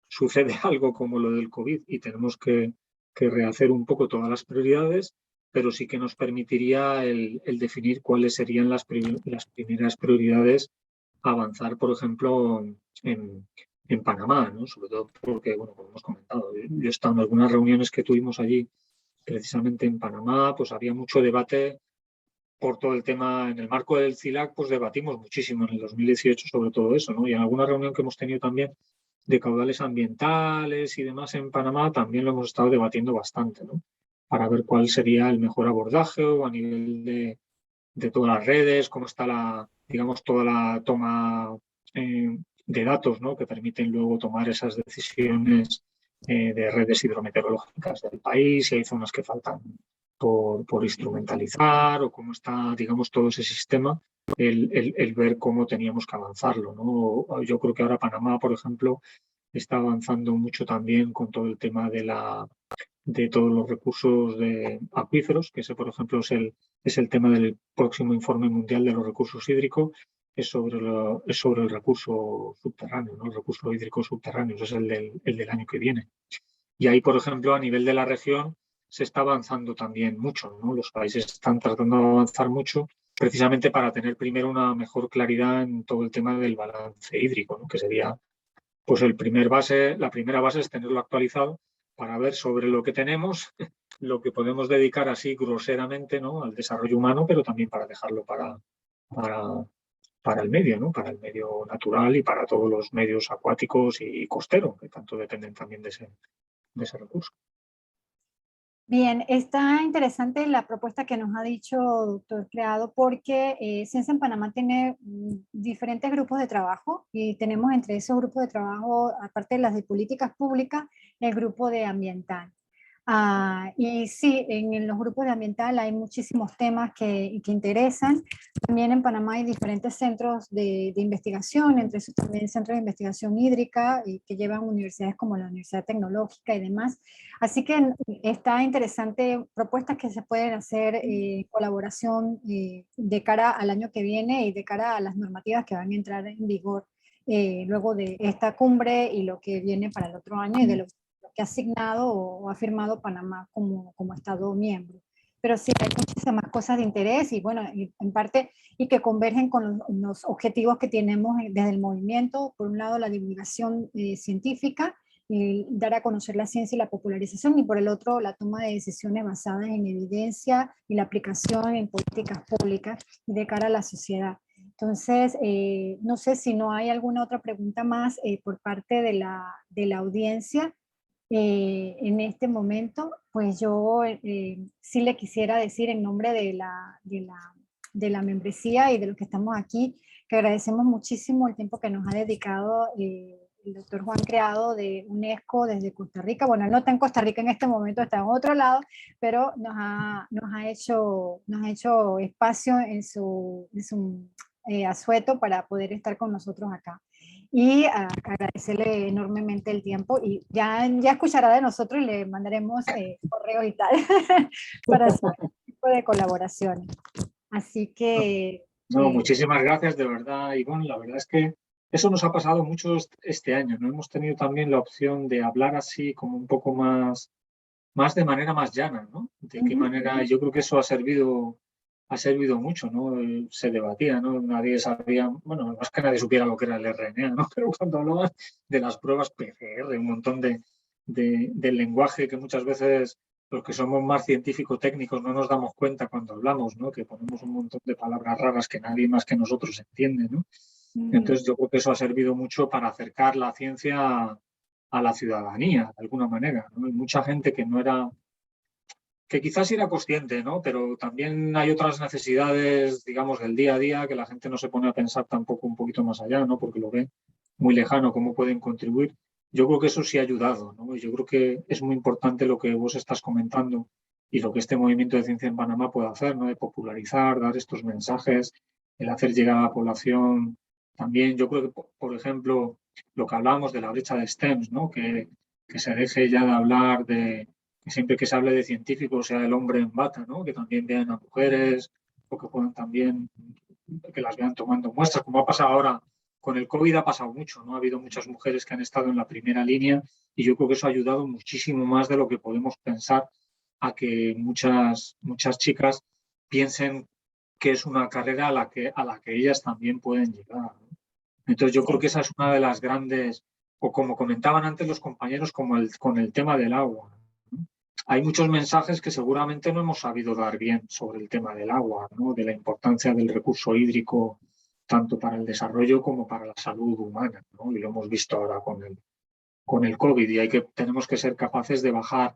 sucede algo como lo del COVID y tenemos que rehacer un poco todas las prioridades, pero sí que nos permitiría el definir cuáles serían las primeras prioridades a avanzar, por ejemplo, en Panamá, ¿no? Sobre todo porque, bueno, como hemos comentado, yo he estado en algunas reuniones que tuvimos allí, precisamente en Panamá, pues había mucho debate por todo el tema. En el marco del CILAC, pues debatimos muchísimo en el 2018 sobre todo eso, ¿no? Y en alguna reunión que hemos tenido también de caudales ambientales y demás en Panamá, también lo hemos estado debatiendo bastante, ¿no? Para ver cuál sería el mejor abordaje o a nivel de todas las redes, cómo está toda la toma de datos, ¿no? Que permiten luego tomar esas decisiones de redes hidrometeorológicas del país, si hay zonas que faltan por instrumentalizar o cómo está, digamos, todo ese sistema, el ver cómo teníamos que avanzarlo, ¿no? Yo creo que ahora Panamá, por ejemplo, está avanzando mucho también con todo el tema de todos los recursos de acuíferos, que ese, por ejemplo, es el tema del próximo informe mundial de los recursos hídricos, es sobre el recurso subterráneo, ¿no? El recurso hídrico subterráneo, es el del año que viene. Y ahí, por ejemplo, a nivel de la región se está avanzando también mucho, ¿no? Los países están tratando de avanzar mucho precisamente para tener primero una mejor claridad en todo el tema del balance hídrico, ¿no? Que sería pues la primera base es tenerlo actualizado para ver sobre lo que tenemos, lo que podemos dedicar así groseramente, ¿no? Al desarrollo humano, pero también para dejarlo para el medio, ¿no? Para el medio natural y para todos los medios acuáticos y costeros, que tanto dependen también de ese recurso. Bien, está interesante la propuesta que nos ha dicho doctor Criado, porque Ciencia en Panamá tiene diferentes grupos de trabajo y tenemos entre esos grupos de trabajo, aparte de las de políticas públicas, el grupo de ambiental. Y sí, en los grupos de ambiental hay muchísimos temas que interesan. También en Panamá hay diferentes centros de investigación, entre esos también centros de investigación hídrica que llevan universidades como la Universidad Tecnológica y demás. Así que está interesante propuestas que se pueden hacer en colaboración de cara al año que viene y de cara a las normativas que van a entrar en vigor luego de esta cumbre y lo que viene para el otro año y de lo que ha asignado o ha firmado Panamá como Estado miembro. Pero sí, hay muchísimas cosas de interés y bueno, en parte, y que convergen con los objetivos que tenemos desde el movimiento. Por un lado, la divulgación científica, dar a conocer la ciencia y la popularización, y por el otro, la toma de decisiones basadas en evidencia y la aplicación en políticas públicas de cara a la sociedad. Entonces, no sé si no hay alguna otra pregunta más por parte de la audiencia. En este momento, pues yo sí le quisiera decir en nombre de la membresía y de los que estamos aquí, que agradecemos muchísimo el tiempo que nos ha dedicado el doctor Juan Criado de UNESCO desde Costa Rica. Bueno, él no está en Costa Rica en este momento, está en otro lado, pero nos ha hecho espacio en su asueto para poder estar con nosotros acá. Y agradecerle enormemente el tiempo y ya escuchará de nosotros y le mandaremos correos y tal para hacer este tipo de colaboraciones. Así que... No, muchísimas gracias, de verdad, Ivonne. La verdad es que eso nos ha pasado mucho este año, ¿no? Hemos tenido también la opción de hablar así como un poco más de manera más llana, ¿no? De qué manera, yo creo que eso ha servido mucho, ¿no? Se debatía, ¿no? Nadie sabía, bueno, más que nadie supiera lo que era el RNA, ¿no? Pero cuando hablabas de las pruebas PCR, un montón del lenguaje que muchas veces los que somos más científico-técnicos no nos damos cuenta cuando hablamos, ¿no? Que ponemos un montón de palabras raras que nadie más que nosotros entiende, ¿no? Entonces yo creo que eso ha servido mucho para acercar la ciencia a la ciudadanía, de alguna manera, ¿no? Hay mucha gente que no era, que quizás era consciente, ¿no? Pero también hay otras necesidades, digamos, del día a día que la gente no se pone a pensar tampoco un poquito más allá, ¿no? Porque lo ve muy lejano, cómo pueden contribuir. Yo creo que eso sí ha ayudado, ¿no? Yo creo que es muy importante lo que vos estás comentando y lo que este movimiento de ciencia en Panamá puede hacer, ¿no? De popularizar, dar estos mensajes, el hacer llegar a la población. También yo creo que, por ejemplo, lo que hablábamos de la brecha de STEMs, ¿no? Que se deje ya de hablar de que siempre que se hable de científicos sea el hombre en bata, ¿no? Que también vean a mujeres o que puedan también, que las vean tomando muestras, como ha pasado ahora con el COVID, ha pasado mucho, ¿no? Ha habido muchas mujeres que han estado en la primera línea y yo creo que eso ha ayudado muchísimo más de lo que podemos pensar a que muchas chicas piensen que es una carrera a la que ellas también pueden llegar, ¿no? Entonces yo creo que esa es una de las grandes, o como comentaban antes los compañeros, como con el tema del agua, ¿no? Hay muchos mensajes que seguramente no hemos sabido dar bien sobre el tema del agua, ¿no? De la importancia del recurso hídrico tanto para el desarrollo como para la salud humana, ¿no? Y lo hemos visto ahora con el COVID y tenemos que ser capaces de bajar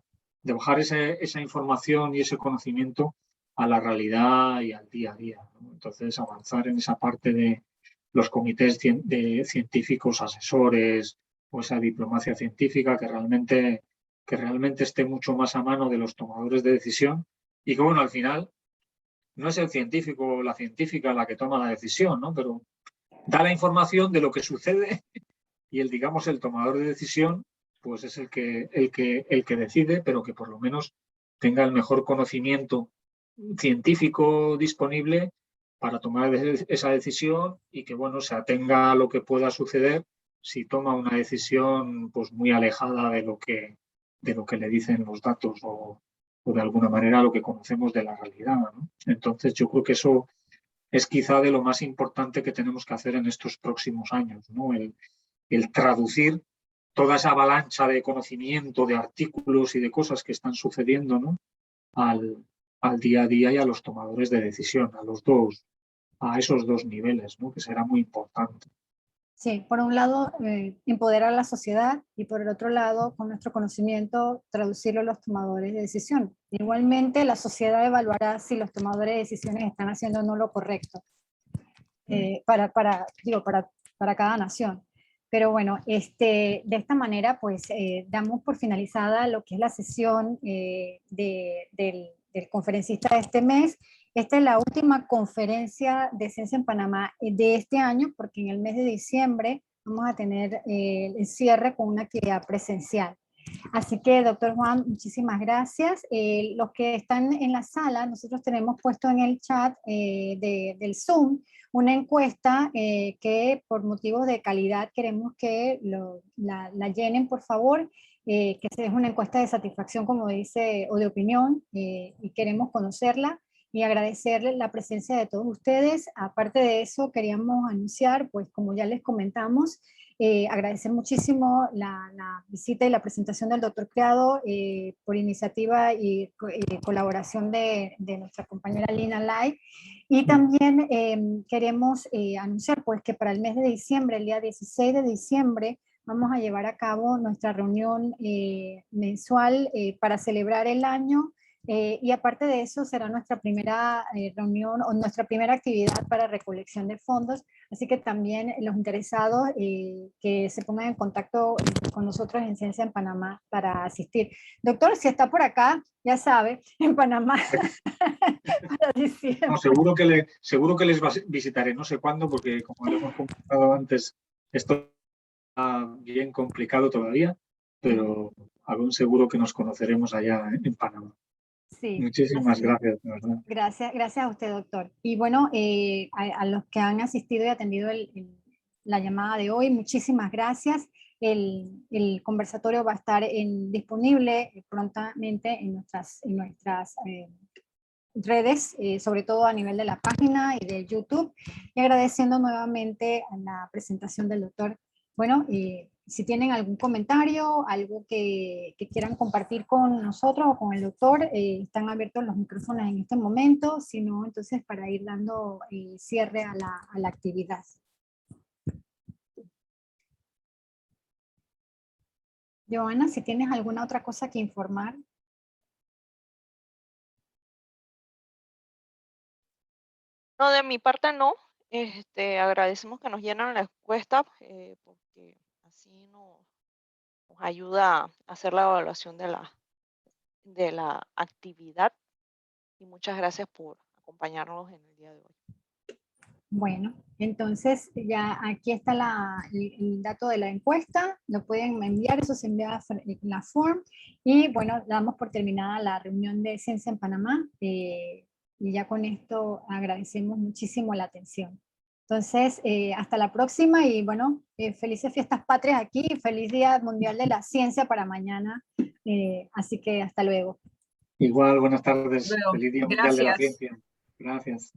esa información y ese conocimiento a la realidad y al día a día, ¿no? Entonces avanzar en esa parte de los comités de científicos asesores o esa diplomacia científica que realmente esté mucho más a mano de los tomadores de decisión y que, bueno, al final no es el científico o la científica la que toma la decisión, ¿no? Pero da la información de lo que sucede y digamos, el tomador de decisión pues es el que decide, pero que por lo menos tenga el mejor conocimiento científico disponible para tomar esa decisión y que, bueno, se atenga a lo que pueda suceder si toma una decisión pues muy alejada de lo que le dicen los datos o de alguna manera lo que conocemos de la realidad, ¿no? Entonces yo creo que eso es quizá de lo más importante que tenemos que hacer en estos próximos años, ¿no? El traducir toda esa avalancha de conocimiento, de artículos y de cosas que están sucediendo, ¿no? al día a día y a los tomadores de decisión, a esos dos niveles, ¿no? Que será muy importante. Sí, por un lado, empoderar a la sociedad y por el otro lado, con nuestro conocimiento, traducirlo a los tomadores de decisión. Igualmente, la sociedad evaluará si los tomadores de decisiones están haciendo o no lo correcto para cada nación. Pero bueno, de esta manera pues damos por finalizada lo que es la sesión del conferencista de este mes. Esta es la última conferencia de ciencia en Panamá de este año, porque en el mes de diciembre vamos a tener el cierre con una actividad presencial. Así que, doctor Juan, muchísimas gracias. Los que están en la sala, nosotros tenemos puesto en el chat del Zoom una encuesta que por motivos de calidad queremos que la llenen, por favor, que es una encuesta de satisfacción, como dice, o de opinión, y queremos conocerla y agradecerle la presencia de todos ustedes. Aparte de eso, queríamos anunciar, pues como ya les comentamos, agradecer muchísimo la visita y la presentación del doctor Criado por iniciativa y colaboración de nuestra compañera Lina Lai. Y también queremos anunciar pues, que para el mes de diciembre, el día 16 de diciembre, vamos a llevar a cabo nuestra reunión mensual para celebrar el año. Y aparte de eso, será nuestra primera reunión o nuestra primera actividad para recolección de fondos. Así que también los interesados que se pongan en contacto con nosotros en Ciencia en Panamá para asistir. Doctor, si está por acá, ya sabe, en Panamá. Para diciembre. No, seguro que les visitaré, no sé cuándo, porque como lo hemos comentado antes, esto está bien complicado todavía, pero aún seguro que nos conoceremos allá en Panamá. Sí, Muchísimas gracias, de verdad. Gracias a usted, doctor. Y bueno, a los que han asistido y atendido la llamada de hoy, muchísimas gracias. El conversatorio va a estar disponible prontamente en nuestras redes, sobre todo a nivel de la página y de YouTube. Y agradeciendo nuevamente a la presentación del doctor. Bueno, si tienen algún comentario, algo que quieran compartir con nosotros o con el doctor, están abiertos los micrófonos en este momento, si no, entonces para ir dando cierre a la actividad. Joana, si tienes alguna otra cosa que informar. No, de mi parte no. Agradecemos que nos llenan la encuesta porque así nos ayuda a hacer la evaluación de la actividad. Y muchas gracias por acompañarnos en el día de hoy. Bueno, entonces ya aquí está el dato de la encuesta, lo pueden enviar, eso se envía en la form, y bueno, damos por terminada la reunión de Ciencia en Panamá, y ya con esto agradecemos muchísimo la atención. Entonces, hasta la próxima, y bueno, felices fiestas patrias aquí, feliz Día Mundial de la Ciencia para mañana, así que hasta luego. Igual, buenas tardes, Luego, feliz Día Mundial de la gracias. Ciencia. Gracias.